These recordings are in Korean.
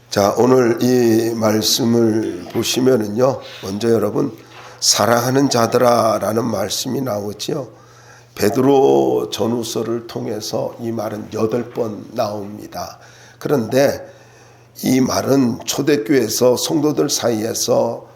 자, 오늘 이 말씀을 보시면은요, 먼저 여러분, 사랑하는 자들아 라는 말씀이 나오지요. 베드로 전후서를 통해서 이 말은 8번 나옵니다. 그런데 이 말은 초대교회에서 성도들 사이에서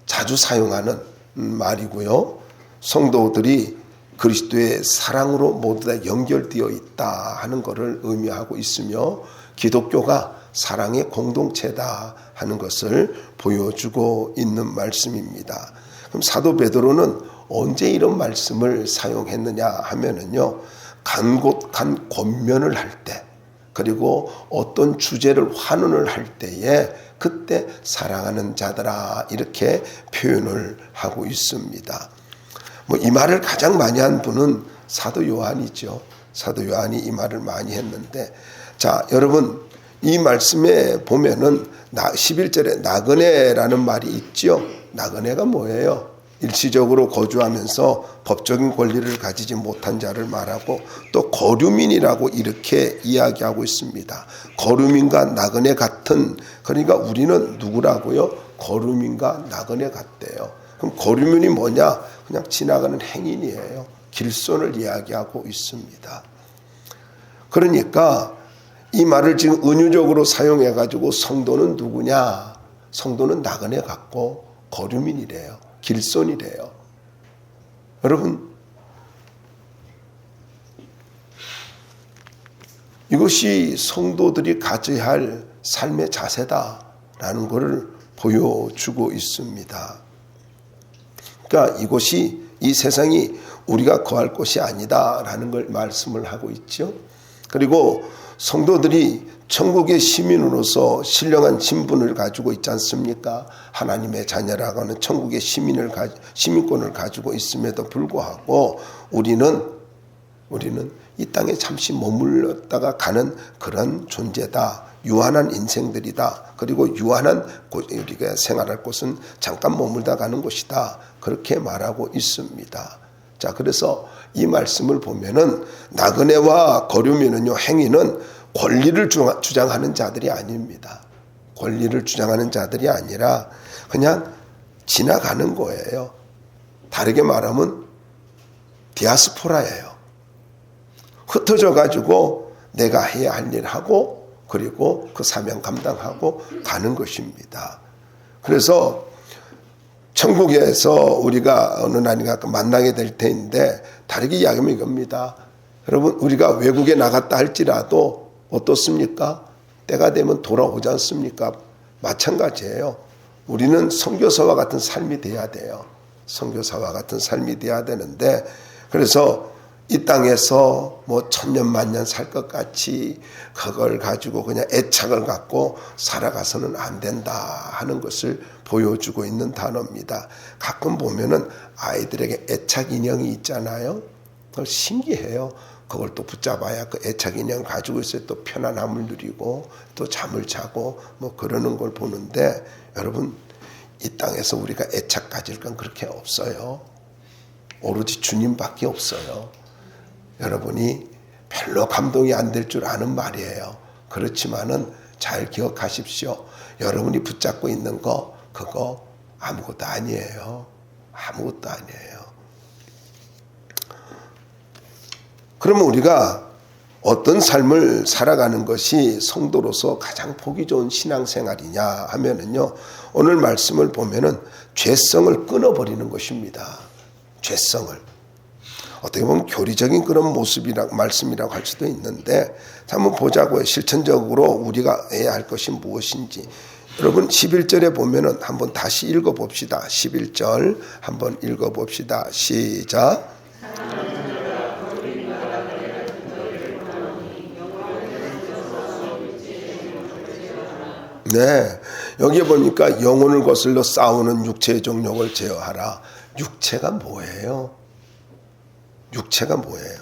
자주 사용하는 말이고요. 성도들이 그리스도의 사랑으로 모두 다 연결되어 있다 하는 것을 의미하고 있으며, 기독교가 사랑의 공동체다 하는 것을 보여주고 있는 말씀입니다. 그럼 사도 베드로는 언제 이런 말씀을 사용했느냐 하면은요, 간곡한 권면을 할 때, 그리고 어떤 주제를 환원을 할 때에 그때 사랑하는 자들아 이렇게 표현을 하고 있습니다. 이 말을 가장 많이 한 분은 사도 요한이죠. 사도 요한이 이 말을 많이 했는데, 자, 여러분, 이 말씀에 보면은 11절에 나그네라는 말이 있죠. 나그네가 뭐예요? 일시적으로 거주하면서 법적인 권리를 가지지 못한 자를 말하고, 또 거류민이라고 이렇게 이야기하고 있습니다. 거류민과 나그네 같은, 그러니까 우리는 누구라고요? 거류민과 나그네 같대요. 그럼 거류민이 뭐냐? 그냥 지나가는 행인이에요. 길손을 이야기하고 있습니다. 그러니까 이 말을 지금 은유적으로 사용해 가지고 성도는 누구냐? 성도는 나그네 같고 거류민이래요. 길손이래요. 여러분, 이것이 성도들이 가져야 할 삶의 자세다라는 것을 보여주고 있습니다. 그러니까 이곳이, 이 세상이 우리가 거할 곳이 아니다라는 걸 말씀을 하고 있죠. 그리고 성도들이 천국의 시민으로서 신령한 신분을 가지고 있지 않습니까? 하나님의 자녀라고 하는 천국의 시민권을 가지고 있음에도 불구하고 우리는 이 땅에 잠시 머물렀다가 가는 그런 존재다. 유한한 인생들이다. 그리고 유한한 우리가 생활할 곳은 잠깐 머물다 가는 곳이다. 그렇게 말하고 있습니다. 자, 그래서 이 말씀을 보면은 나그네와 거류민은요, 행위는 권리를 주장하는 자들이 아닙니다. 권리를 주장하는 자들이 아니라 그냥 지나가는 거예요. 다르게 말하면 디아스포라예요. 흩어져 가지고 내가 해야 할 일 하고, 그리고 그 사명 감당하고 가는 것입니다. 그래서 천국에서 우리가 어느 날인가 만나게 될 텐데, 다르게 이야기하면 이겁니다. 여러분, 우리가 외국에 나갔다 할지라도 어떻습니까? 때가 되면 돌아오지 않습니까? 마찬가지예요. 우리는 선교사와 같은 삶이 돼야 돼요. 선교사와 같은 삶이 돼야 되는데, 그래서 이 땅에서 뭐 천년만년 살 것 같이 그걸 가지고 그냥 애착을 갖고 살아가서는 안 된다 하는 것을 보여주고 있는 단어입니다. 가끔 보면은 아이들에게 애착 인형이 있잖아요. 그걸 신기해요. 그걸 또 붙잡아야 그 애착 인형을 가지고 있어야 또 편안함을 누리고 또 잠을 자고 뭐 그러는 걸 보는데, 여러분, 이 땅에서 우리가 애착 가질 건 그렇게 없어요. 오로지 주님밖에 없어요. 여러분이 별로 감동이 안 될 줄 아는 말이에요. 그렇지만은 잘 기억하십시오. 여러분이 붙잡고 있는 거, 그거 아무것도 아니에요. 아무것도 아니에요. 그러면 우리가 어떤 삶을 살아가는 것이 성도로서 가장 보기 좋은 신앙생활이냐 하면은요, 오늘 말씀을 보면은 죄성을 끊어버리는 것입니다. 죄성을. 어떻게 보면 교리적인 그런 모습이라고, 말씀이라고 할 수도 있는데, 한번 보자고요. 실천적으로 우리가 해야 할 것이 무엇인지. 여러분, 11절에 보면은 한번 다시 읽어봅시다. 11절 한번 읽어봅시다. 시작. 네, 여기에 보니까 영혼을 거슬러 싸우는 육체의 정욕을 제어하라. 육체가 뭐예요? 육체가 뭐예요?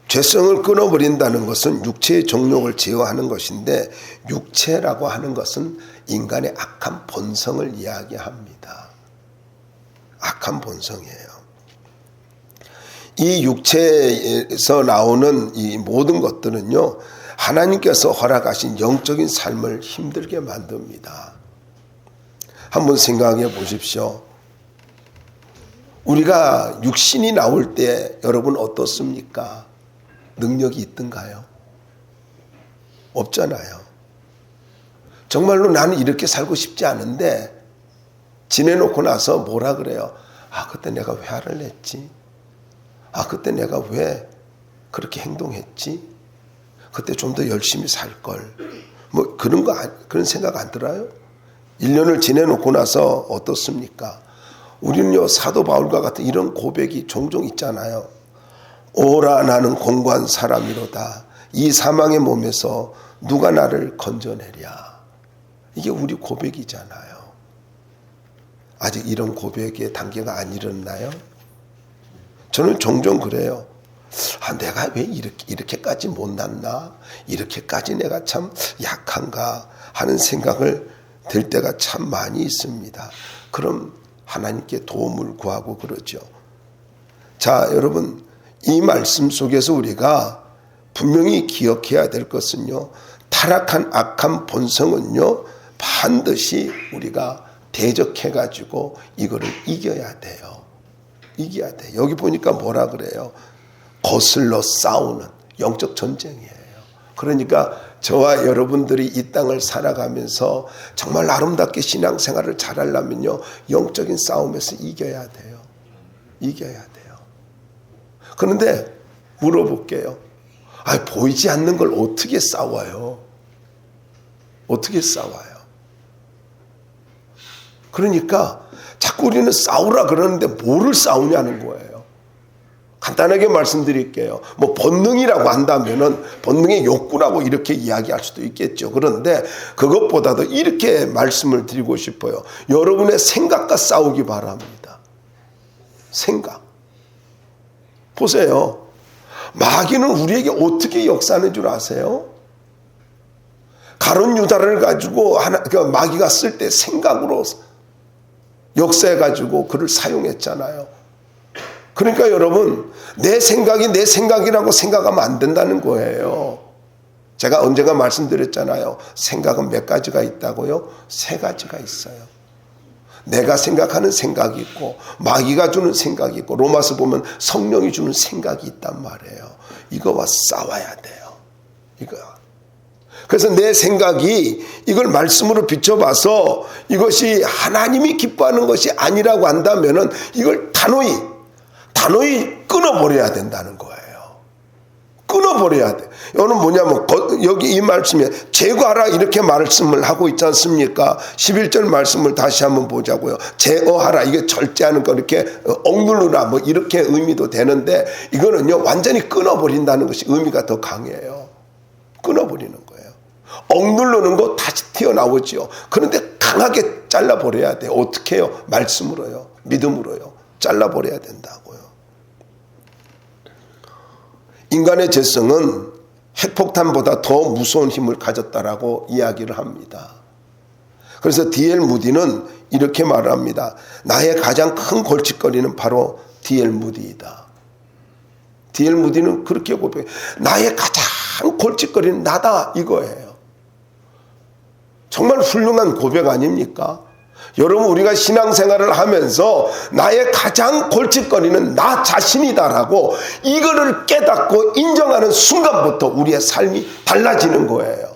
죄성을 끊어버린다는 것은 육체의 정욕을 제어하는 것인데, 육체라고 하는 것은 인간의 악한 본성을 이야기합니다. 악한 본성이에요. 이 육체에서 나오는 이 모든 것들은요, 하나님께서 허락하신 영적인 삶을 힘들게 만듭니다. 한번 생각해 보십시오. 우리가 육신이 나올 때 여러분 어떻습니까? 능력이 있던가요? 없잖아요. 정말로 나는 이렇게 살고 싶지 않은데 지내놓고 나서 뭐라 그래요? 아, 그때 내가 왜 화를 냈지? 아, 그때 내가 왜 그렇게 행동했지? 그때 좀 더 열심히 살걸. 뭐 그런 생각 안 들어요? 1년을 지내놓고 나서 어떻습니까? 우리는요, 사도 바울과 같은 이런 고백이 종종 있잖아요. 오라, 나는 공고한 사람이로다. 이 사망의 몸에서 누가 나를 건져내랴. 이게 우리 고백이잖아요. 아직 이런 고백의 단계가 안 이뤘나요? 저는 종종 그래요. 아, 내가 왜 이렇게까지 못났나? 이렇게까지 내가 참 약한가? 하는 생각을 들 때가 참 많이 있습니다. 그럼 하나님께 도움을 구하고 그러죠. 자, 여러분, 이 말씀 속에서 우리가 분명히 기억해야 될 것은요, 타락한 악한 본성은요, 반드시 우리가 대적해가지고 이거를 이겨야 돼요. 이겨야 돼. 여기 보니까 뭐라 그래요? 거슬러 싸우는 영적 전쟁이에요. 그러니까 저와 여러분들이 이 땅을 살아가면서 정말 아름답게 신앙생활을 잘하려면요, 영적인 싸움에서 이겨야 돼요. 이겨야 돼요. 그런데 물어볼게요. 아, 보이지 않는 걸 어떻게 싸워요? 어떻게 싸워요? 그러니까 자꾸 우리는 싸우라 그러는데 뭐를 싸우냐는 거예요. 간단하게 말씀드릴게요. 뭐 본능이라고 한다면은 본능의 욕구라고 이렇게 이야기할 수도 있겠죠. 그런데 그것보다도 이렇게 말씀을 드리고 싶어요. 여러분의 생각과 싸우기 바랍니다. 생각. 보세요. 마귀는 우리에게 어떻게 역사하는 줄 아세요? 가룟 유다를 가지고 마귀가 쓸 때 생각으로 역사해가지고 그를 사용했잖아요. 그러니까 여러분, 내 생각이 내 생각이라고 생각하면 안 된다는 거예요. 제가 언젠가 말씀드렸잖아요. 생각은 몇 가지가 있다고요? 3가지가 있어요. 내가 생각하는 생각이 있고, 마귀가 주는 생각이 있고, 로마서 보면 성령이 주는 생각이 있단 말이에요. 이거와 싸워야 돼요. 이거. 그래서 내 생각이 이걸 말씀으로 비춰봐서 이것이 하나님이 기뻐하는 것이 아니라고 한다면은 이걸 단호히 끊어버려야 된다는 거예요. 끊어버려야 돼. 이거는 뭐냐면 여기 이 말씀에 제거하라 이렇게 말씀을 하고 있지 않습니까? 11절 말씀을 다시 한번 보자고요. 제어하라, 이게 절제하는 거, 이렇게 억누르라, 뭐 이렇게 의미도 되는데 이거는요, 완전히 끊어버린다는 것이 의미가 더 강해요. 끊어버리는 거예요. 억누르는 거 다시 튀어나오죠. 그런데 강하게 잘라버려야 돼요. 어떻게 해요? 말씀으로요. 믿음으로요. 잘라버려야 된다고요. 인간의 죄성은 핵폭탄보다 더 무서운 힘을 가졌다라고 이야기를 합니다. 그래서 D.L. 무디는 이렇게 말합니다. 나의 가장 큰 골칫거리는 바로 D.L. 무디이다. D.L. 무디는 그렇게 고백해요. 나의 가장 골칫거리는 나다, 이거예요. 정말 훌륭한 고백 아닙니까? 여러분, 우리가 신앙생활을 하면서 나의 가장 골칫거리는 나 자신이다라고 이거를 깨닫고 인정하는 순간부터 우리의 삶이 달라지는 거예요.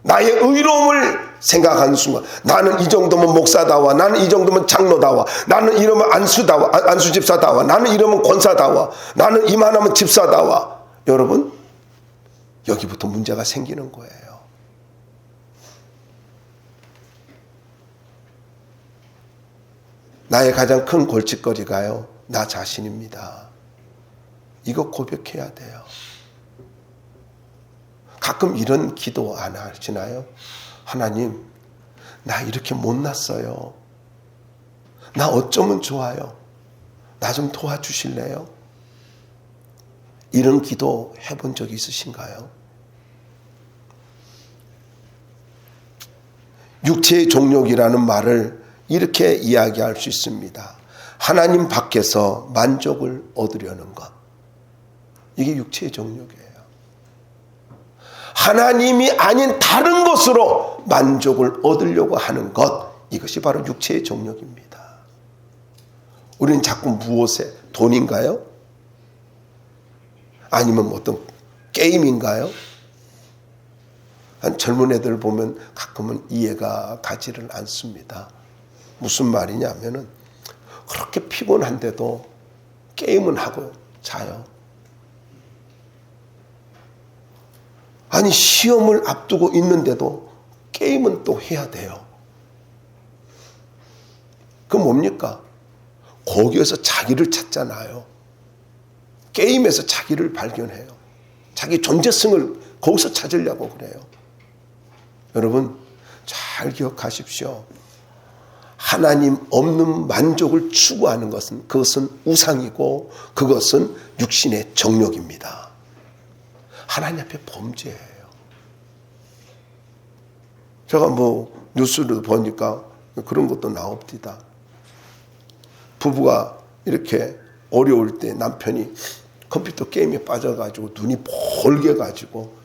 나의 의로움을 생각하는 순간, 나는 이 정도면 목사다와, 나는 이 정도면 장로다와, 나는 이러면 안수집사다와, 나는 이러면 권사다와, 나는 이만하면 집사다와. 여러분, 여기부터 문제가 생기는 거예요. 나의 가장 큰 골칫거리가요, 나 자신입니다. 이거 고백해야 돼요. 가끔 이런 기도 안 하시나요? 하나님, 나 이렇게 못났어요. 나 어쩌면 좋아요. 나 좀 도와주실래요? 이런 기도 해본 적 있으신가요? 육체의 종욕이라는 말을 이렇게 이야기할 수 있습니다. 하나님 밖에서 만족을 얻으려는 것. 이게 육체의 정욕이에요. 하나님이 아닌 다른 것으로 만족을 얻으려고 하는 것, 이것이 바로 육체의 정욕입니다. 우리는 자꾸 무엇에? 돈인가요? 아니면 어떤 게임인가요? 한 젊은 애들 보면 가끔은 이해가 가지를 않습니다. 무슨 말이냐면은 그렇게 피곤한데도 게임은 하고 자요. 아니 시험을 앞두고 있는데도 게임은 또 해야 돼요. 그 뭡니까? 거기에서 자기를 찾잖아요. 게임에서 자기를 발견해요. 자기 존재성을 거기서 찾으려고 그래요. 여러분 잘 기억하십시오. 하나님 없는 만족을 추구하는 것은 그것은 우상이고 그것은 육신의 정욕입니다. 하나님 앞에 범죄예요. 제가 뉴스를 보니까 그런 것도 나옵니다. 부부가 이렇게 어려울 때 남편이 컴퓨터 게임에 빠져가지고 눈이 벌게 가지고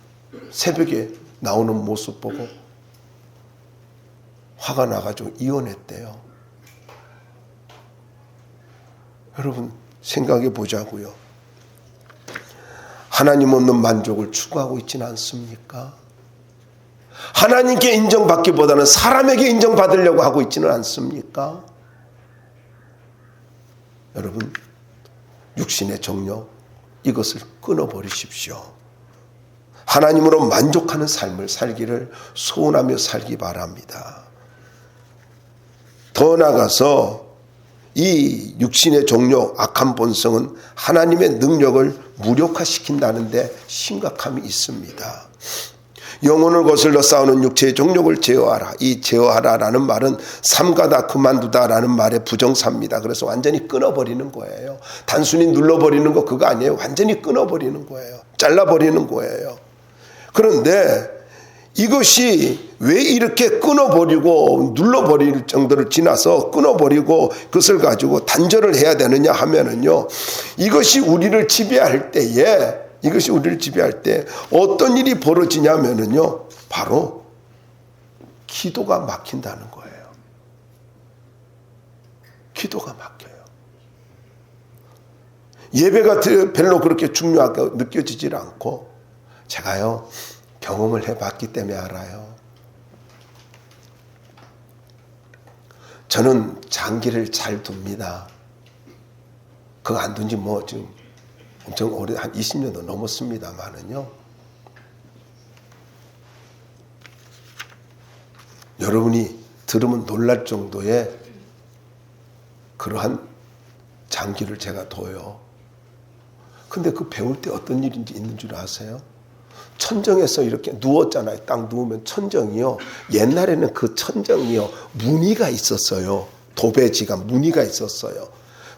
새벽에 나오는 모습 보고 화가 나가지고 이혼했대요. 여러분 생각해 보자고요. 하나님 없는 만족을 추구하고 있지는 않습니까? 하나님께 인정받기보다는 사람에게 인정받으려고 하고 있지는 않습니까? 여러분 육신의 정욕 이것을 끊어버리십시오. 하나님으로 만족하는 삶을 살기를 소원하며 살기 바랍니다. 더 나아가서 이 육신의 정욕, 악한 본성은 하나님의 능력을 무력화시킨다는 데 심각함이 있습니다. 영혼을 거슬러 싸우는 육체의 정욕을 제어하라. 이 제어하라라는 말은 삼가다 그만두다라는 말의 부정사입니다. 그래서 완전히 끊어버리는 거예요. 단순히 눌러버리는 거 그거 아니에요. 완전히 끊어버리는 거예요. 잘라버리는 거예요. 그런데 이것이 왜 이렇게 끊어버리고 눌러버릴 정도를 지나서 끊어버리고 그것을 가지고 단절을 해야 되느냐 하면은요, 이것이 우리를 지배할 때에 어떤 일이 벌어지냐면은요, 바로 기도가 막힌다는 거예요. 기도가 막혀요. 예배가 별로 그렇게 중요하게 느껴지질 않고, 제가요 경험을 해봤기 때문에 알아요. 저는 장기를 잘 둡니다. 그거 안 둔 지 지금 엄청 오래, 한 20년도 넘었습니다만은요. 여러분이 들으면 놀랄 정도의 그러한 장기를 제가 둬요. 근데 그 배울 때 어떤 일인지 있는 줄 아세요? 천정에서 이렇게 누웠잖아요. 딱 누우면 천정이요. 옛날에는 그 천정이요. 무늬가 있었어요. 도배지가 무늬가 있었어요.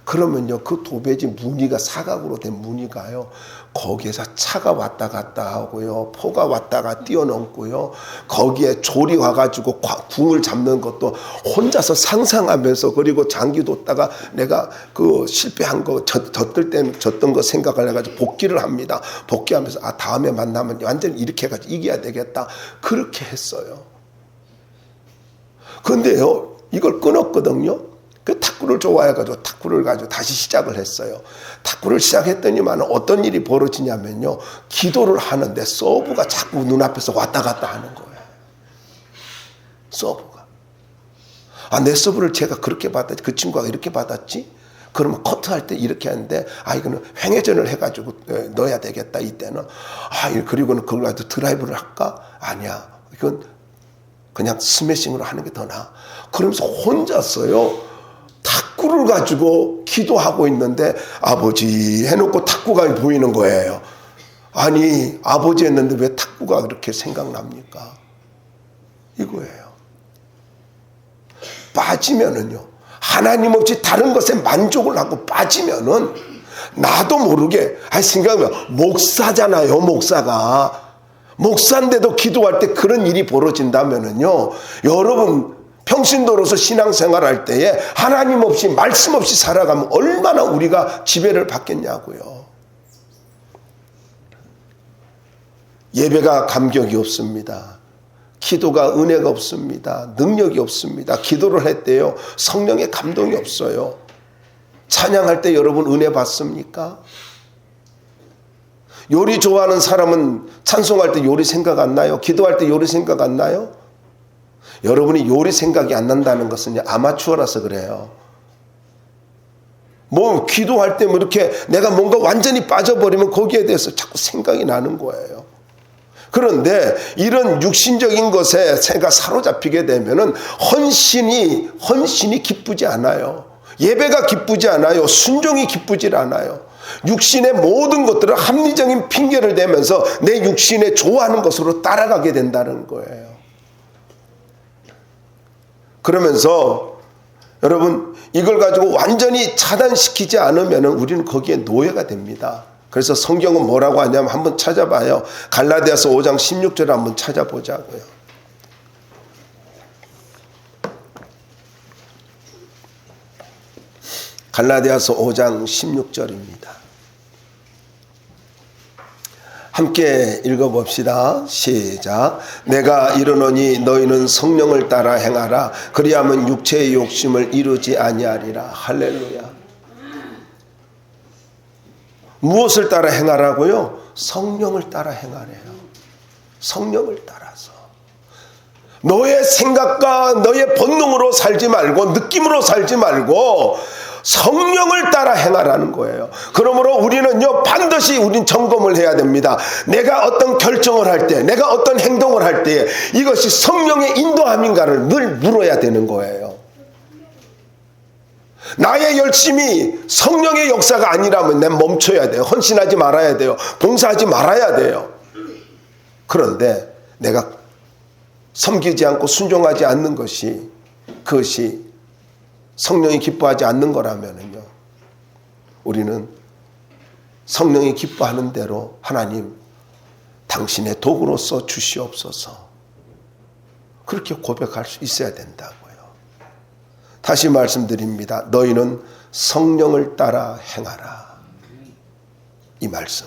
그러면요, 그 도배지 무늬가 사각으로 된 무늬가요, 거기에서 차가 왔다 갔다 하고요, 포가 왔다가 뛰어넘고요, 거기에 졸이 와가지고 궁을 잡는 것도 혼자서 상상하면서, 그리고 장기 뒀다가 내가 그 실패한 거, 졌던 거 생각을 해가지고 복귀를 합니다. 복귀하면서, 다음에 만나면 완전히 이렇게 해가지고 이겨야 되겠다. 그렇게 했어요. 근데요, 이걸 끊었거든요. 그 탁구를 좋아해가지고 탁구를 가지고 다시 시작을 했어요. 탁구를 시작했더니만 어떤 일이 벌어지냐면요, 기도를 하는데 서브가 자꾸 눈앞에서 왔다 갔다 하는 거예요. 서브가. 내 서브를 제가 그렇게 받았지, 그 친구가 이렇게 받았지? 그러면 커트할 때 이렇게 하는데, 이거는 횡회전을 해가지고 넣어야 되겠다, 이때는. 그리고는 그걸 가지고 드라이브를 할까? 아니야. 이건 그냥 스매싱으로 하는 게 더 나아. 그러면서 혼자서요, 탁구를 가지고 기도하고 있는데 아버지 해놓고 탁구가 보이는 거예요. 아니, 아버지 했는데 왜 탁구가 그렇게 생각납니까? 이거예요. 빠지면은요, 하나님 없이 다른 것에 만족을 하고 빠지면은 나도 모르게, 생각하면 목사잖아요. 목사인데도 기도할 때 그런 일이 벌어진다면은요, 여러분 평신도로서 신앙생활할 때에 하나님 없이, 말씀 없이 살아가면 얼마나 우리가 지배를 받겠냐고요. 예배가 감격이 없습니다. 기도가 은혜가 없습니다. 능력이 없습니다. 기도를 했대요. 성령의 감동이 없어요. 찬양할 때 여러분 은혜 받습니까? 요리 좋아하는 사람은 찬송할 때 요리 생각 안 나요? 기도할 때 요리 생각 안 나요? 여러분이 요리 생각이 안 난다는 것은 아마추어라서 그래요. 뭐 기도할 때 뭐 이렇게 내가 뭔가 완전히 빠져버리면 거기에 대해서 자꾸 생각이 나는 거예요. 그런데 이런 육신적인 것에 새가 사로잡히게 되면은 헌신이 기쁘지 않아요. 예배가 기쁘지 않아요. 순종이 기쁘지 않아요. 육신의 모든 것들을 합리적인 핑계를 대면서 내 육신에 좋아하는 것으로 따라가게 된다는 거예요. 그러면서 여러분 이걸 가지고 완전히 차단시키지 않으면 우리는 거기에 노예가 됩니다. 그래서 성경은 뭐라고 하냐면 한번 찾아봐요. 갈라디아서 5장 16절을 한번 찾아보자고요. 갈라디아서 5장 16절입니다. 함께 읽어봅시다. 시작. 내가 이르노니 너희는 성령을 따라 행하라. 그리하면 육체의 욕심을 이루지 아니하리라. 할렐루야. 무엇을 따라 행하라고요? 성령을 따라 행하래요. 성령을 따라서. 너의 생각과 너의 본능으로 살지 말고 느낌으로 살지 말고 성령을 따라 행하라는 거예요. 그러므로 우리는요 반드시 우린 점검을 해야 됩니다. 내가 어떤 결정을 할 때, 내가 어떤 행동을 할 때 이것이 성령의 인도함인가를 늘 물어야 되는 거예요. 나의 열심이 성령의 역사가 아니라면 난 멈춰야 돼요. 헌신하지 말아야 돼요. 봉사하지 말아야 돼요. 그런데 내가 섬기지 않고 순종하지 않는 것이 그것이 성령이 기뻐하지 않는 거라면요, 우리는 성령이 기뻐하는 대로 하나님 당신의 도구로서 주시옵소서 그렇게 고백할 수 있어야 된다고요. 다시 말씀드립니다. 너희는 성령을 따라 행하라. 이 말씀.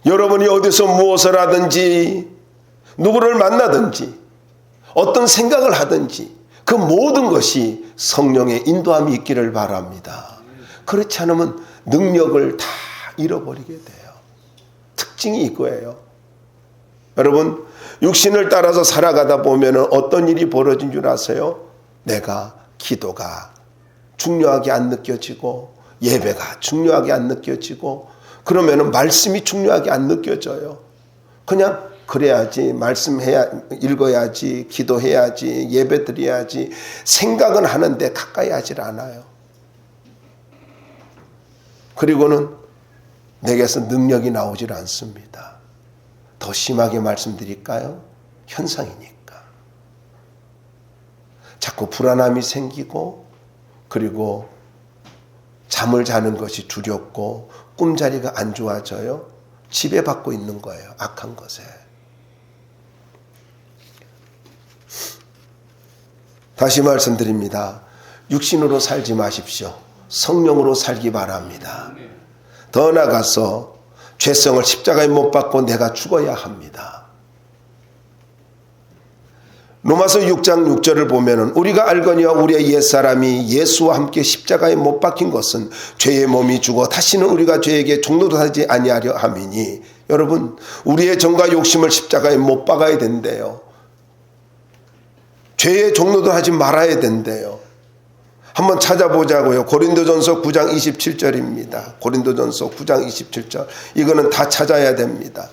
여러분이 어디서 무엇을 하든지 누구를 만나든지 어떤 생각을 하든지 그 모든 것이 성령의 인도함이 있기를 바랍니다. 그렇지 않으면 능력을 다 잃어버리게 돼요. 특징이 이거예요. 여러분 육신을 따라서 살아가다 보면 어떤 일이 벌어진 줄 아세요? 내가 기도가 중요하게 안 느껴지고 예배가 중요하게 안 느껴지고 그러면 말씀이 중요하게 안 느껴져요. 그냥 그래야지, 읽어야지, 기도해야지, 예배드려야지 생각은 하는데 가까이 하질 않아요. 그리고는 내게서 능력이 나오질 않습니다. 더 심하게 말씀드릴까요? 현상이니까. 자꾸 불안함이 생기고 그리고 잠을 자는 것이 두렵고 꿈자리가 안 좋아져요. 지배받고 있는 거예요. 악한 것에. 다시 말씀드립니다. 육신으로 살지 마십시오. 성령으로 살기 바랍니다. 더 나아가서 죄성을 십자가에 못 박고 내가 죽어야 합니다. 로마서 6장 6절을 보면은 우리가 알거니와 우리의 옛사람이 예수와 함께 십자가에 못 박힌 것은 죄의 몸이 죽어 다시는 우리가 죄에게 종노릇하지 아니하려 함이니. 여러분 우리의 정과 욕심을 십자가에 못 박아야 된대요. 죄의 종노릇 하지 말아야 된대요. 한번 찾아보자고요. 고린도전서 9장 27절입니다. 고린도전서 9장 27절. 이거는 다 찾아야 됩니다.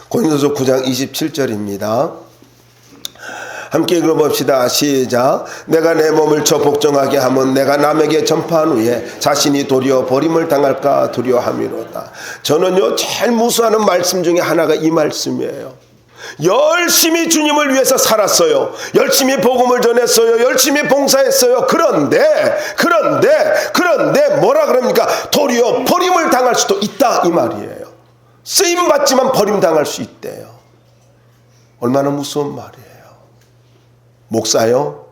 고린도전서 9장 27절입니다. 함께 읽어봅시다. 시작. 내가 내 몸을 저 복종하게 하면 내가 남에게 전파한 후에 자신이 도리어 버림을 당할까 두려워함이로다. 저는요 제일 무수하는 말씀 중에 하나가 이 말씀이에요. 열심히 주님을 위해서 살았어요. 열심히 복음을 전했어요. 열심히 봉사했어요. 그런데 뭐라 그럽니까? 도리어 버림을 당할 수도 있다 이 말이에요. 쓰임받지만 버림당할 수 있대요. 얼마나 무서운 말이에요. 목사요?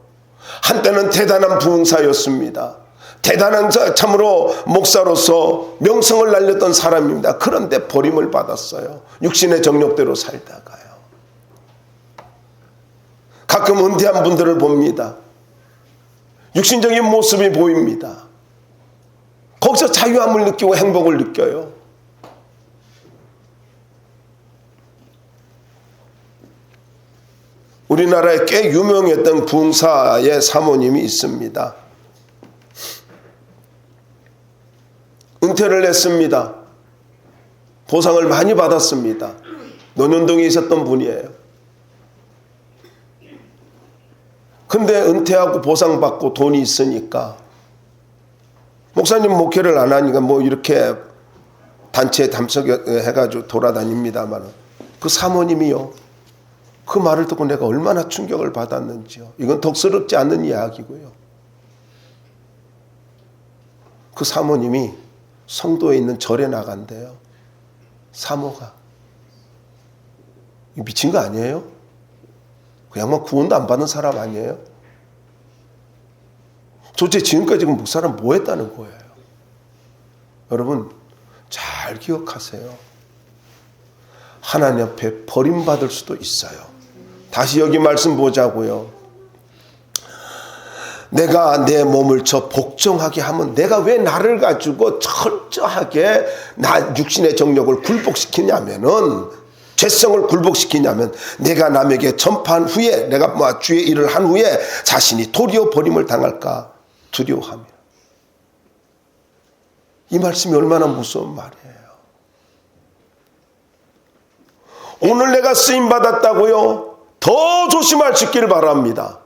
한때는 대단한 부흥사였습니다. 대단한 참으로 목사로서 명성을 날렸던 사람입니다. 그런데 버림을 받았어요. 육신의 정욕대로 살다가요. 가끔 은퇴한 분들을 봅니다. 육신적인 모습이 보입니다. 거기서 자유함을 느끼고 행복을 느껴요. 우리나라에 꽤 유명했던 부흥사의 사모님이 있습니다. 은퇴를 했습니다. 보상을 많이 받았습니다. 논현동에 있었던 분이에요. 근데 은퇴하고 보상받고 돈이 있으니까 목사님 목회를 안 하니까 뭐 이렇게 단체에 담석해가지고 돌아다닙니다만 그 사모님이요. 그 말을 듣고 내가 얼마나 충격을 받았는지요. 이건 덕스럽지 않는 이야기고요. 그 사모님이 성도에 있는 절에 나간대요. 사모가. 미친 거 아니에요? 그 양반 구원도 안 받는 사람 아니에요? 도대체 지금까지 그 목사는 뭐 했다는 거예요? 여러분 잘 기억하세요. 하나님 앞에 버림받을 수도 있어요. 다시 여기 말씀 보자고요. 내가 내 몸을 저 복종하게 하면 내가 왜 나를 가지고 철저하게 나 육신의 정욕을 굴복시키냐면은 죄성을 굴복시키냐면 내가 남에게 전파한 후에 내가 주의 일을 한 후에 자신이 도리어 버림을 당할까 두려워하며. 이 말씀이 얼마나 무서운 말이에요. 오늘 내가 쓰임받았다고요? 더 조심하시길 바랍니다.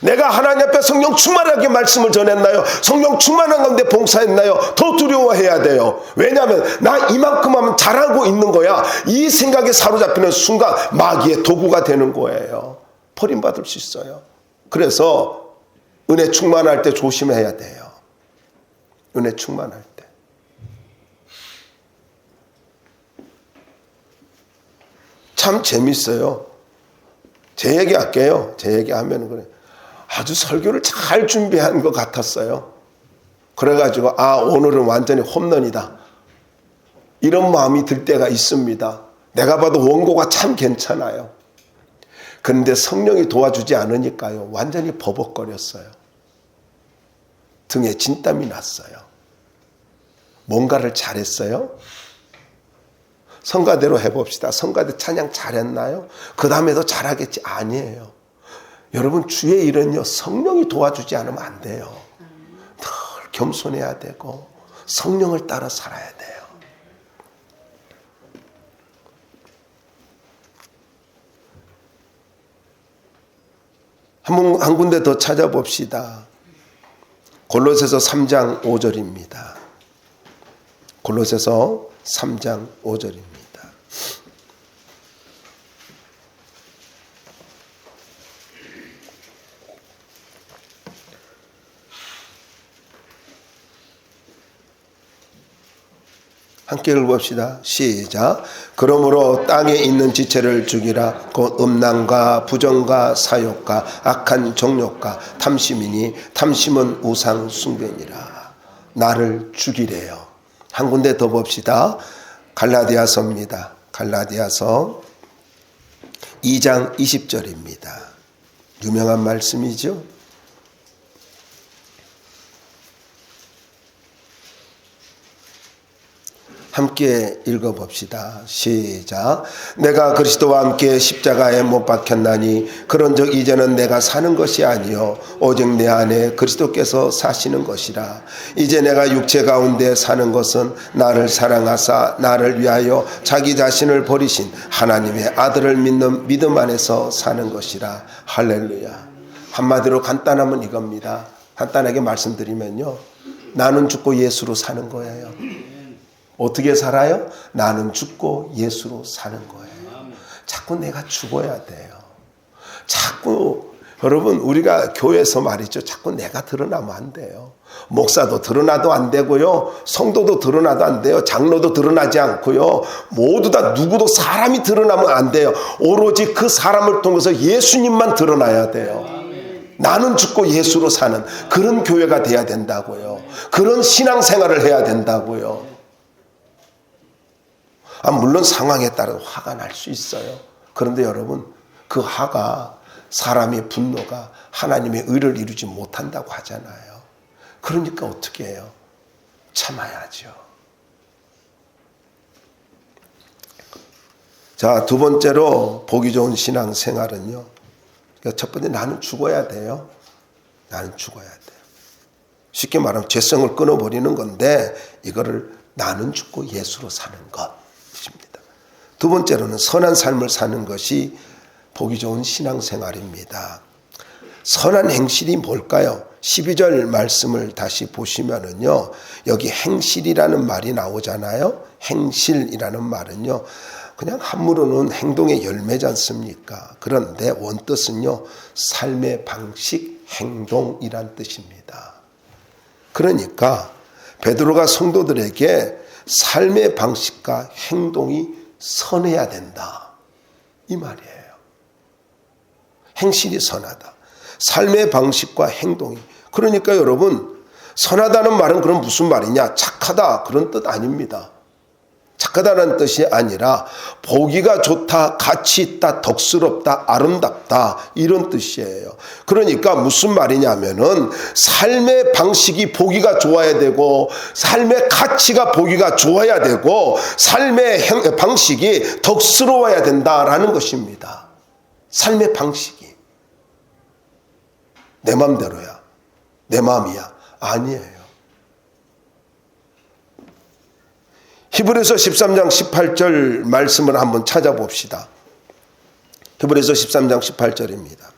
내가 하나님 앞에 성령 충만하게 말씀을 전했나요? 성령 충만한 가운데 봉사했나요? 더 두려워해야 돼요. 왜냐하면 나 이만큼 하면 잘하고 있는 거야. 이 생각에 사로잡히는 순간 마귀의 도구가 되는 거예요. 버림받을 수 있어요. 그래서 은혜 충만할 때 조심해야 돼요. 은혜 충만할 때. 참 재밌어요. 제 얘기 할게요. 제 얘기 하면 그래. 아주 설교를 잘 준비한 것 같았어요. 그래가지고 오늘은 완전히 홈런이다. 이런 마음이 들 때가 있습니다. 내가 봐도 원고가 참 괜찮아요. 그런데 성령이 도와주지 않으니까요. 완전히 버벅거렸어요. 등에 진땀이 났어요. 뭔가를 잘했어요? 성가대로 해봅시다. 성가대 찬양 잘했나요? 그 다음에도 잘하겠지? 아니에요. 여러분 주의 일은요. 성령이 도와주지 않으면 안 돼요. 늘 겸손해야 되고 성령을 따라 살아야 돼요. 한 군데 더 찾아봅시다. 골로새서 3장 5절입니다. 골로새서 3장 5절입니다. 함께 읽어봅시다. 시작. 그러므로 땅에 있는 지체를 죽이라. 곧 음란과 부정과 사욕과 악한 정욕과 탐심이니 탐심은 우상 숭배니라. 나를 죽이래요. 한 군데 더 봅시다. 갈라디아서입니다. 갈라디아서 2장 20절입니다. 유명한 말씀이죠. 함께 읽어봅시다. 시작. 내가 그리스도와 함께 십자가에 못 박혔나니 그런즉 이제는 내가 사는 것이 아니요 오직 내 안에 그리스도께서 사시는 것이라. 이제 내가 육체 가운데 사는 것은 나를 사랑하사 나를 위하여 자기 자신을 버리신 하나님의 아들을 믿는 믿음 안에서 사는 것이라. 할렐루야. 한마디로 간단하면 이겁니다. 간단하게 말씀드리면요. 나는 죽고 예수로 사는 거예요. 어떻게 살아요? 나는 죽고 예수로 사는 거예요. 자꾸 내가 죽어야 돼요. 자꾸 여러분, 우리가 교회에서 말이죠, 자꾸 내가 드러나면 안 돼요. 목사도 드러나도 안 되고요, 성도도 드러나도 안 돼요, 장로도 드러나지 않고요, 모두 다 누구도 사람이 드러나면 안 돼요. 오로지 그 사람을 통해서 예수님만 드러나야 돼요. 나는 죽고 예수로 사는 그런 교회가 돼야 된다고요. 그런 신앙생활을 해야 된다고요. 물론 상황에 따라 화가 날 수 있어요. 그런데 여러분, 그 화가, 사람의 분노가 하나님의 의를 이루지 못한다고 하잖아요. 그러니까 어떻게 해요? 참아야죠. 자, 두 번째로 보기 좋은 신앙생활은요, 첫 번째, 나는 죽어야 돼요. 나는 죽어야 돼요. 쉽게 말하면 죄성을 끊어버리는 건데, 이거를 나는 죽고 예수로 사는 것입니다. 두 번째로는 선한 삶을 사는 것이 보기 좋은 신앙생활입니다. 선한 행실이 뭘까요? 12절 말씀을 다시 보시면은요, 여기 행실이라는 말이 나오잖아요. 행실이라는 말은요, 그냥 한문으로는 행동의 열매지 않습니까? 그런데 원뜻은요, 삶의 방식, 행동이란 뜻입니다. 그러니까 베드로가 성도들에게 삶의 방식과 행동이 선해야 된다, 이 말이에요. 행실이 선하다. 삶의 방식과 행동이. 그러니까 여러분, 선하다는 말은 그럼 무슨 말이냐? 착하다, 그런 뜻 아닙니다. 착하다는 뜻이 아니라 보기가 좋다, 가치 있다, 덕스럽다, 아름답다, 이런 뜻이에요. 그러니까 무슨 말이냐면은 삶의 방식이 보기가 좋아야 되고, 삶의 가치가 보기가 좋아야 되고, 삶의 방식이 덕스러워야 된다라는 것입니다. 삶의 방식이 내 맘대로야, 내 마음이야, 아니에요. 히브리서 13장 18절 말씀을 한번 찾아봅시다. 히브리서 13장 18절입니다.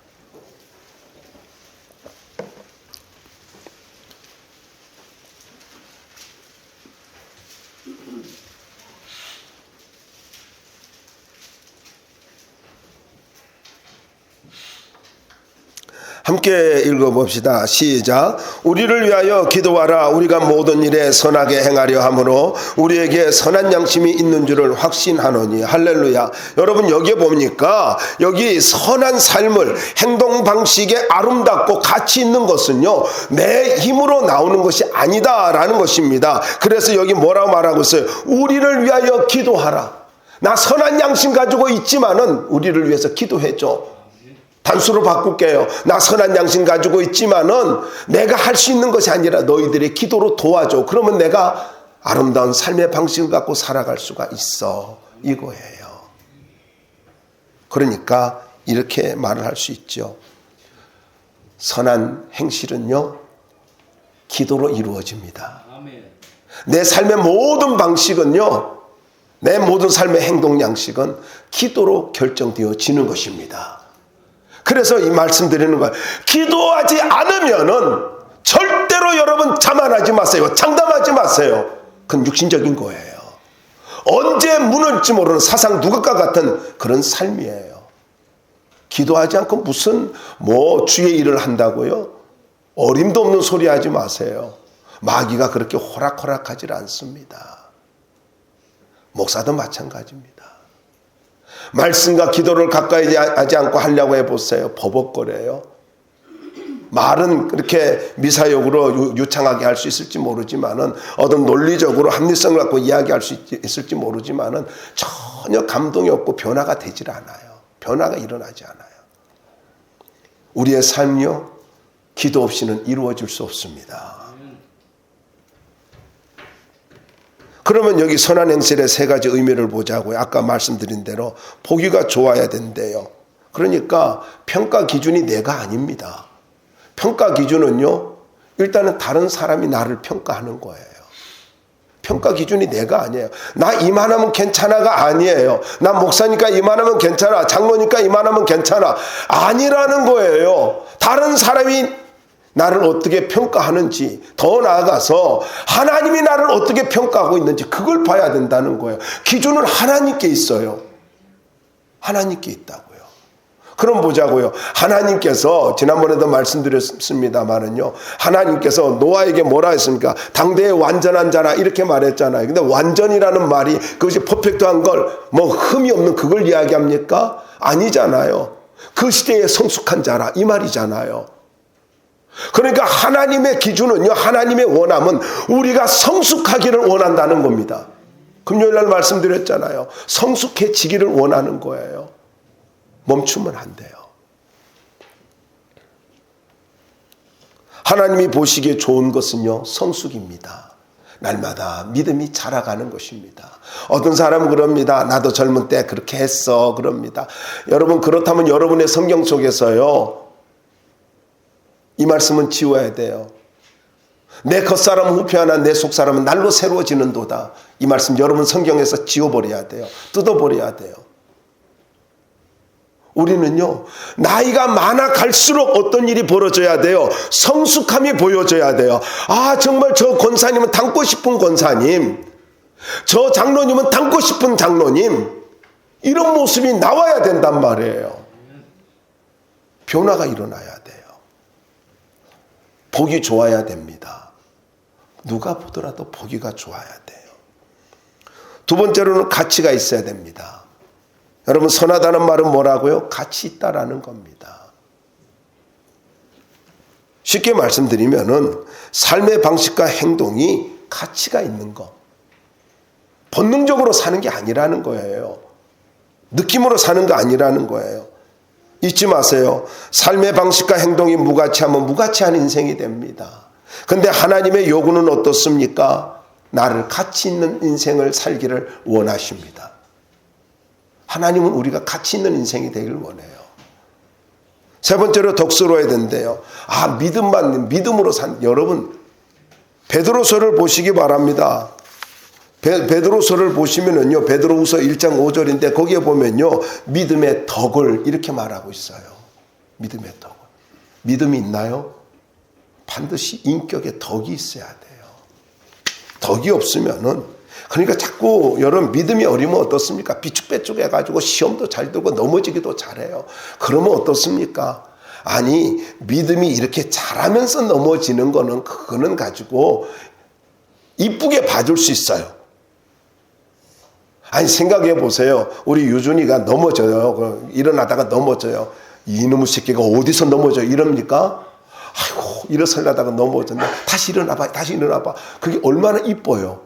함께 읽어봅시다. 시작. 우리를 위하여 기도하라. 우리가 모든 일에 선하게 행하려 함으로 우리에게 선한 양심이 있는 줄을 확신하노니. 할렐루야. 여러분, 여기에 보니까 여기 선한 삶을, 행동 방식에 아름답고 가치 있는 것은요, 내 힘으로 나오는 것이 아니다라는 것입니다. 그래서 여기 뭐라고 말하고 있어요? 우리를 위하여 기도하라. 나 선한 양심 가지고 있지만은 우리를 위해서 기도해줘. 단수로 바꿀게요. 나 선한 양심 가지고 있지만은 내가 할 수 있는 것이 아니라 너희들의 기도로 도와줘. 그러면 내가 아름다운 삶의 방식을 갖고 살아갈 수가 있어, 이거예요. 그러니까 이렇게 말을 할 수 있죠. 선한 행실은요, 기도로 이루어집니다. 내 삶의 모든 방식은요, 내 모든 삶의 행동 양식은 기도로 결정되어지는 것입니다. 그래서 이 말씀 드리는 거예요. 기도하지 않으면은 절대로 여러분 자만하지 마세요. 장담하지 마세요. 그건 육신적인 거예요. 언제 무너질지 모르는 사상 누각과 같은 그런 삶이에요. 기도하지 않고 무슨 주의 일을 한다고요? 어림도 없는 소리 하지 마세요. 마귀가 그렇게 호락호락하지 않습니다. 목사도 마찬가지입니다. 말씀과 기도를 가까이 하지 않고 하려고 해보세요. 버벅거려요. 말은 그렇게 미사역으로 유창하게 할 수 있을지 모르지만은, 어떤 논리적으로 합리성을 갖고 이야기할 수 있을지 모르지만은 전혀 감동이 없고 변화가 되질 않아요. 변화가 일어나지 않아요. 우리의 삶이요, 기도 없이는 이루어질 수 없습니다. 그러면 여기 선한 행실의 세 가지 의미를 보자고요. 아까 말씀드린 대로 보기가 좋아야 된대요. 그러니까 평가 기준이 내가 아닙니다. 평가 기준은요, 일단은 다른 사람이 나를 평가하는 거예요. 평가 기준이 내가 아니에요. 나 이만하면 괜찮아가 아니에요. 나 목사니까 이만하면 괜찮아, 장로니까 이만하면 괜찮아, 아니라는 거예요. 다른 사람이 나를 어떻게 평가하는지, 더 나아가서 하나님이 나를 어떻게 평가하고 있는지 그걸 봐야 된다는 거예요. 기준은 하나님께 있어요. 하나님께 있다고요. 그럼 보자고요. 하나님께서 지난번에도 말씀드렸습니다만은요. 하나님께서 노아에게 뭐라 했습니까? 당대의 완전한 자라 이렇게 말했잖아요. 근데 완전이라는 말이 그것이 퍼펙트한 걸 뭐 흠이 없는 그걸 이야기합니까? 아니잖아요. 그 시대에 성숙한 자라 이 말이잖아요. 그러니까 하나님의 기준은요. 하나님의 원함은 우리가 성숙하기를 원한다는 겁니다. 금요일날 말씀드렸잖아요. 성숙해지기를 원하는 거예요. 멈추면 안 돼요. 하나님이 보시기에 좋은 것은요, 성숙입니다. 날마다 믿음이 자라가는 것입니다. 어떤 사람은 그럽니다. 나도 젊은 때 그렇게 했어. 그럽니다. 여러분, 그렇다면 여러분의 성경 속에서요, 이 말씀은 지워야 돼요. 내 겉사람은 후패하나 내 속사람은 날로 새로워지는도다. 이 말씀 여러분 성경에서 지워버려야 돼요. 뜯어버려야 돼요. 우리는요, 나이가 많아 갈수록 어떤 일이 벌어져야 돼요? 성숙함이 보여져야 돼요. 아, 정말 저 권사님은 닮고 싶은 권사님, 저 장로님은 닮고 싶은 장로님, 이런 모습이 나와야 된단 말이에요. 변화가 일어나야 돼요. 보기 좋아야 됩니다. 누가 보더라도 보기가 좋아야 돼요. 두 번째로는 가치가 있어야 됩니다. 여러분, 선하다는 말은 뭐라고요? 가치 있다라는 겁니다. 쉽게 말씀드리면은 삶의 방식과 행동이 가치가 있는 것. 본능적으로 사는 게 아니라는 거예요. 느낌으로 사는 거 아니라는 거예요. 잊지 마세요. 삶의 방식과 행동이 무가치하면 무가치한 인생이 됩니다. 근데 하나님의 요구는 어떻습니까? 나를 가치 있는 인생을 살기를 원하십니다. 하나님은 우리가 가치 있는 인생이 되기를 원해요. 세 번째로 덕스러워야 된대요. 아, 믿음으로 여러분, 베드로서를 보시기 바랍니다. 베드로서를 보시면은요, 베드로후서 1장 5절인데 거기에 보면요, 믿음의 덕을 이렇게 말하고 있어요. 믿음의 덕을. 믿음이 있나요? 반드시 인격에 덕이 있어야 돼요. 덕이 없으면은, 그러니까 자꾸 여러분 믿음이 어리면 어떻습니까? 비축배축 해가지고 시험도 잘 들고 넘어지기도 잘해요. 그러면 어떻습니까? 아니, 믿음이 이렇게 잘하면서 넘어지는 거는 그거는 가지고 이쁘게 봐줄 수 있어요. 아니, 생각해 보세요. 우리 유준이가 넘어져요. 일어나다가 넘어져요. 이놈의 새끼가 어디서 넘어져 이럽니까? 아이고, 일어서려다가 넘어졌네. 다시 일어나봐, 다시 일어나봐. 그게 얼마나 이뻐요.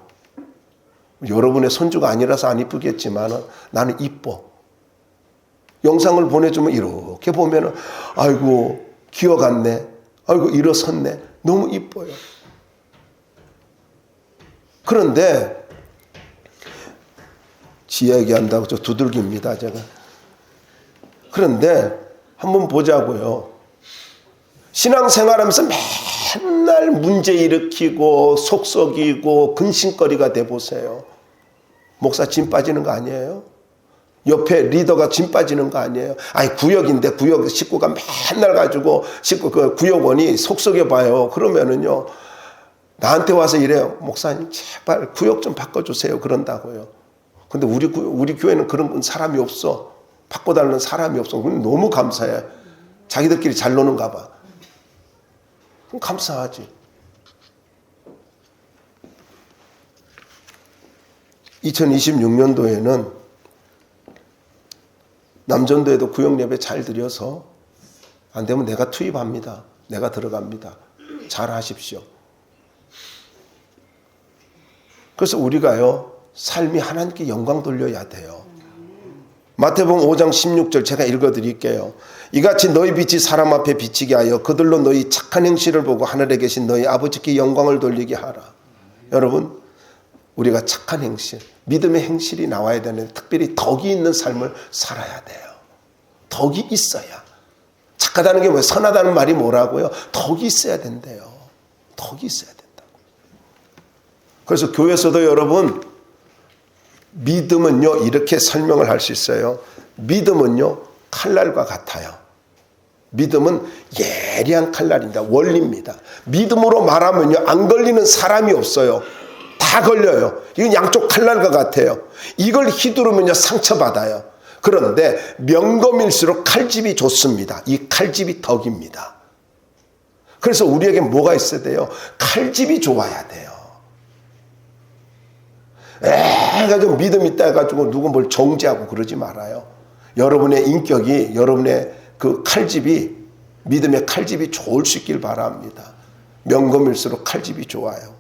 여러분의 손주가 아니라서 안 이쁘겠지만 나는 이뻐. 영상을 보내주면 이렇게 보면은 아이고, 기어갔네. 아이고, 일어섰네. 너무 이뻐요. 그런데 지 얘기한다고 저 두들깁니다, 제가. 그런데 한번 보자고요. 신앙생활하면서 맨날 문제 일으키고 속썩이고 근심거리가 돼보세요. 목사 진 빠지는 거 아니에요? 옆에 리더가 진 빠지는 거 아니에요? 아니, 구역인데 구역 식구가 맨날 가지고 그 구역원이 속썩여봐요. 그러면은요, 나한테 와서 이래요. 목사님 제발 구역 좀 바꿔주세요. 그런다고요. 근데 우리 교회는 그런 사람이 없어. 바꿔달라는 사람이 없어. 너무 감사해. 자기들끼리 잘 노는가 봐. 그럼 감사하지. 2026년도에는 남전도에도 구역 예배 잘 드려서 안 되면 내가 투입합니다. 내가 들어갑니다. 잘 하십시오. 그래서 우리가요, 삶이 하나님께 영광 돌려야 돼요. 마태복음 5장 16절 제가 읽어드릴게요. 이같이 너희 빛이 사람 앞에 비치게 하여 그들로 너희 착한 행실을 보고 하늘에 계신 너희 아버지께 영광을 돌리게 하라. 여러분, 우리가 착한 행실, 믿음의 행실이 나와야 되는데 특별히 덕이 있는 삶을 살아야 돼요. 덕이 있어야. 착하다는 게 뭐예요? 선하다는 말이 뭐라고요? 덕이 있어야 된대요. 덕이 있어야 된다고. 그래서 교회에서도 여러분, 믿음은요, 이렇게 설명을 할 수 있어요. 믿음은요, 칼날과 같아요. 믿음은 예리한 칼날입니다. 원리입니다. 믿음으로 말하면요, 안 걸리는 사람이 없어요. 다 걸려요. 이건 양쪽 칼날과 같아요. 이걸 휘두르면요, 상처받아요. 그런데 명검일수록 칼집이 좋습니다. 이 칼집이 덕입니다. 그래서 우리에게 뭐가 있어야 돼요? 칼집이 좋아야 돼요. 해가지고 믿음 있다 해가지고 누구 뭘 정죄하고 그러지 말아요. 여러분의 인격이, 여러분의 그 칼집이, 믿음의 칼집이 좋을 수 있길 바랍니다. 명검일수록 칼집이 좋아요.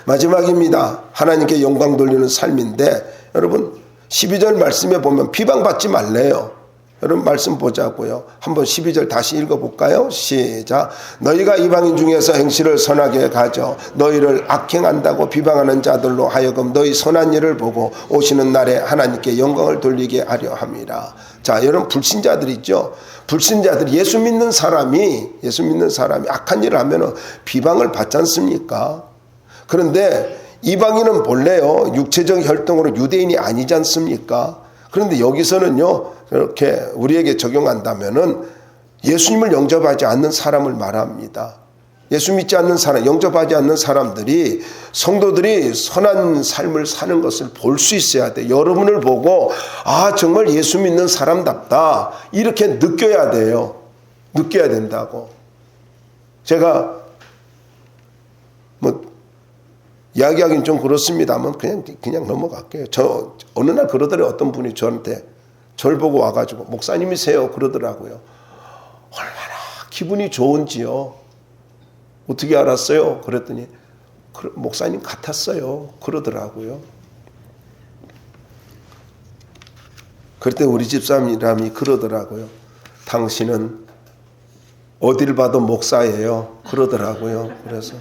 마지막입니다. 하나님께 영광 돌리는 삶인데, 여러분 12절 말씀에 보면 비방받지 말래요. 여러분 말씀 보자고요. 한번 12절 다시 읽어볼까요? 시작. 너희가 이방인 중에서 행실을 선하게 가져 너희를 악행한다고 비방하는 자들로 하여금 너희 선한 일을 보고 오시는 날에 하나님께 영광을 돌리게 하려 함이라. 자, 여러분 불신자들 있죠. 불신자들, 예수 믿는 사람이 악한 일을 하면 비방을 받지 않습니까? 그런데 이방인은 본래요 육체적 혈통으로 유대인이 아니지 않습니까? 그런데 여기서는요 이렇게 우리에게 적용한다면은 예수님을 영접하지 않는 사람을 말합니다. 예수 믿지 않는 사람, 영접하지 않는 사람들이, 성도들이 선한 삶을 사는 것을 볼 수 있어야 돼. 여러분을 보고 아 정말 예수 믿는 사람답다 이렇게 느껴야 돼요. 느껴야 된다고. 제가 뭐 이야기하기는 좀 그렇습니다만 그냥 넘어갈게요. 저 어느 날 그러더래요. 어떤 분이 저한테 저를 보고 와가지고 목사님이세요 그러더라고요. 얼마나 기분이 좋은지요. 어떻게 알았어요? 그랬더니 목사님 같았어요 그러더라고요. 그때 우리 집사람이 그러더라고요. 당신은 어딜 봐도 목사예요 그러더라고요. 그래서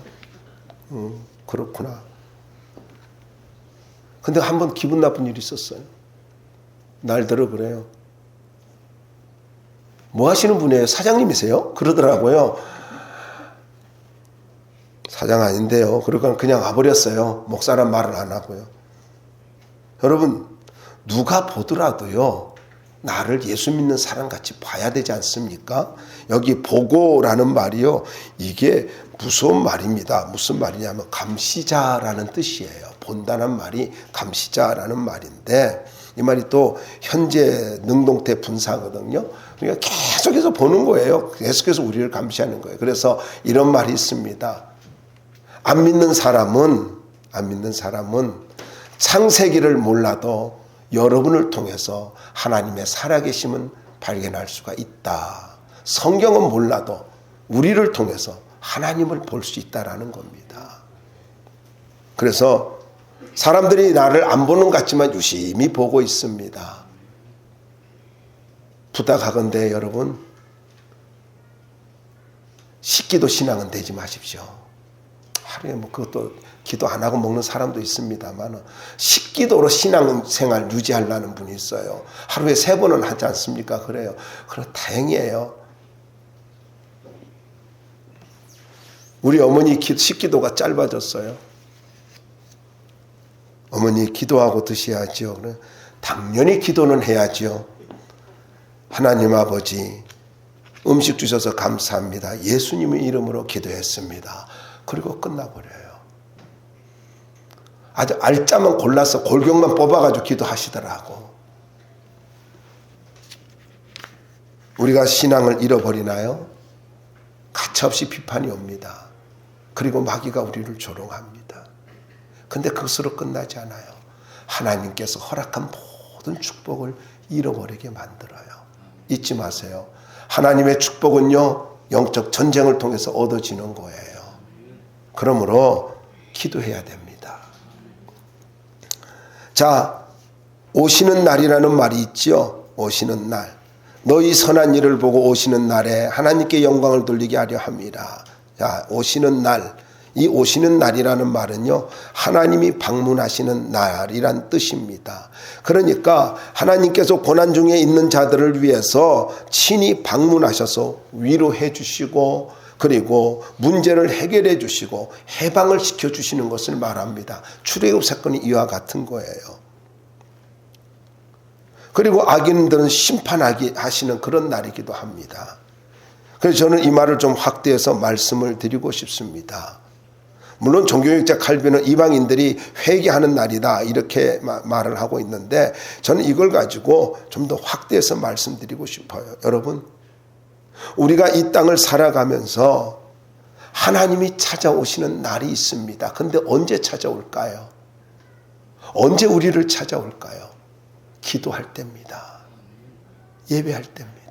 그렇구나. 근데 한번 기분 나쁜 일이 있었어요. 날들어 그래요. 뭐 하시는 분이에요? 사장님이세요? 그러더라고요. 사장 아닌데요. 그러니까 그냥 와버렸어요. 목사란 말을 안 하고요. 여러분 누가 보더라도요 나를 예수 믿는 사람같이 봐야 되지 않습니까? 여기 보고라는 말이요 이게 무서운 말입니다. 무슨 말이냐면 감시자라는 뜻이에요. 본다는 말이 감시자라는 말인데 이 말이 또 현재 능동태 분사거든요. 그러니까 계속해서 보는 거예요. 계속해서 우리를 감시하는 거예요. 그래서 이런 말이 있습니다. 안 믿는 사람은 창세기를 몰라도 여러분을 통해서 하나님의 살아계심은 발견할 수가 있다. 성경은 몰라도 우리를 통해서 하나님을 볼 수 있다라는 겁니다. 그래서 사람들이 나를 안 보는 것 같지만 유심히 보고 있습니다. 부탁하건대 여러분 식기도 신앙은 되지 마십시오. 하루에 뭐 그것도 기도 안 하고 먹는 사람도 있습니다만 식기도로 신앙생활 유지하려는 분이 있어요. 하루에 3번은 하지 않습니까? 그래요. 그럼 다행이에요. 우리 어머니 식기도가 짧아졌어요. 어머니 기도하고 드셔야죠. 당연히 기도는 해야죠. 하나님 아버지 음식 주셔서 감사합니다. 예수님의 이름으로 기도했습니다. 그리고 끝나버려요. 아주 알짜만 골라서 골격만 뽑아가지고 기도하시더라고. 우리가 신앙을 잃어버리나요? 가차없이 비판이 옵니다. 그리고 마귀가 우리를 조롱합니다. 근데 그것으로 끝나지 않아요. 하나님께서 허락한 모든 축복을 잃어버리게 만들어요. 잊지 마세요. 하나님의 축복은요 영적 전쟁을 통해서 얻어지는 거예요. 그러므로 기도해야 됩니다. 자, 오시는 날이라는 말이 있죠. 오시는 날. 너희 선한 일을 보고 오시는 날에 하나님께 영광을 돌리게 하려 함이라. 자, 오시는 날. 이 오시는 날이라는 말은요 하나님이 방문하시는 날이란 뜻입니다. 그러니까 하나님께서 고난 중에 있는 자들을 위해서 친히 방문하셔서 위로해 주시고 그리고 문제를 해결해 주시고 해방을 시켜 주시는 것을 말합니다. 출애굽 사건이 이와 같은 거예요. 그리고 악인들은 심판하기 하시는 그런 날이기도 합니다. 그래서 저는 이 말을 좀 확대해서 말씀을 드리고 싶습니다. 물론 종교개혁자 칼빈은 이방인들이 회개하는 날이다 이렇게 말을 하고 있는데 저는 이걸 가지고 좀 더 확대해서 말씀드리고 싶어요. 여러분, 우리가 이 땅을 살아가면서 하나님이 찾아오시는 날이 있습니다. 근데 언제 찾아올까요? 언제 우리를 찾아올까요? 기도할 때입니다. 예배할 때입니다.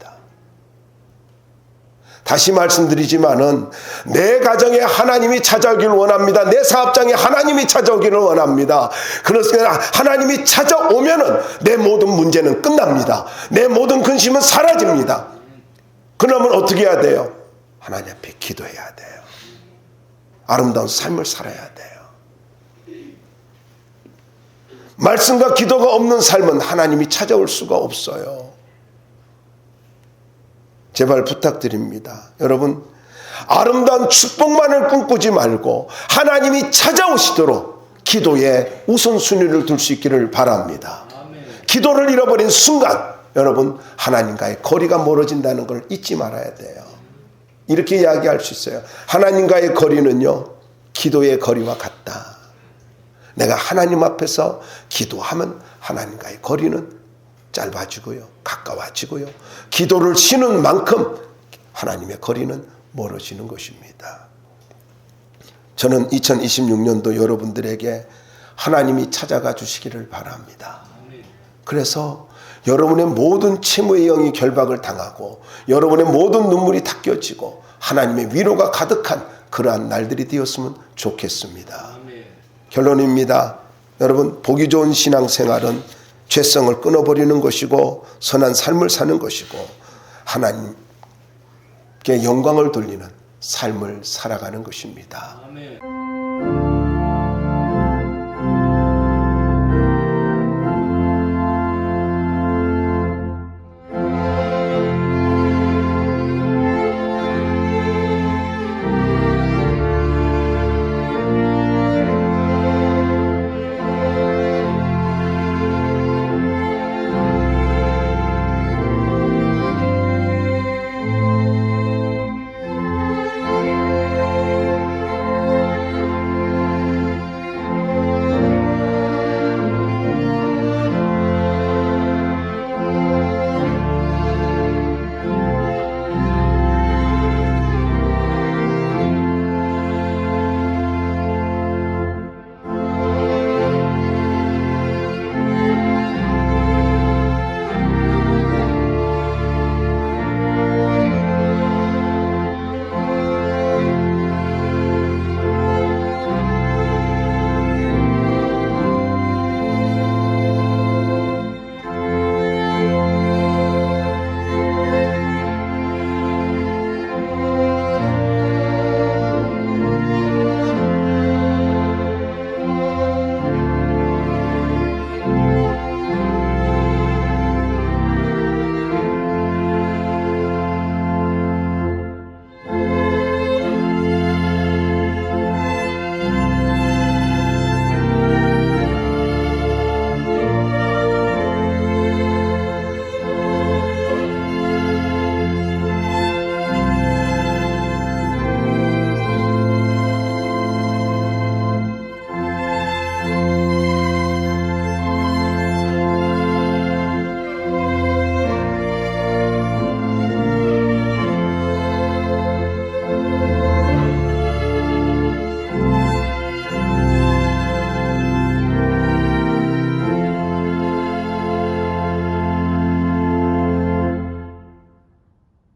다시 말씀드리지만은 내 가정에 하나님이 찾아오기를 원합니다. 내 사업장에 하나님이 찾아오기를 원합니다. 그러니까 하나님이 찾아오면은 내 모든 문제는 끝납니다. 내 모든 근심은 사라집니다. 그러면 어떻게 해야 돼요? 하나님 앞에 기도해야 돼요. 아름다운 삶을 살아야 돼요. 말씀과 기도가 없는 삶은 하나님이 찾아올 수가 없어요. 제발 부탁드립니다. 여러분, 아름다운 축복만을 꿈꾸지 말고 하나님이 찾아오시도록 기도에 우선순위를 둘 수 있기를 바랍니다. 기도를 잃어버린 순간 여러분, 하나님과의 거리가 멀어진다는 걸 잊지 말아야 돼요. 이렇게 이야기할 수 있어요. 하나님과의 거리는요, 기도의 거리와 같다. 내가 하나님 앞에서 기도하면 하나님과의 거리는 짧아지고요, 가까워지고요, 기도를 쉬는 만큼 하나님의 거리는 멀어지는 것입니다. 저는 2026년도 여러분들에게 하나님이 찾아가 주시기를 바랍니다. 그래서 여러분의 모든 채무의 영이 결박을 당하고 여러분의 모든 눈물이 닦여지고 하나님의 위로가 가득한 그러한 날들이 되었으면 좋겠습니다. 결론입니다. 여러분, 보기 좋은 신앙생활은 죄성을 끊어버리는 것이고 선한 삶을 사는 것이고 하나님께 영광을 돌리는 삶을 살아가는 것입니다.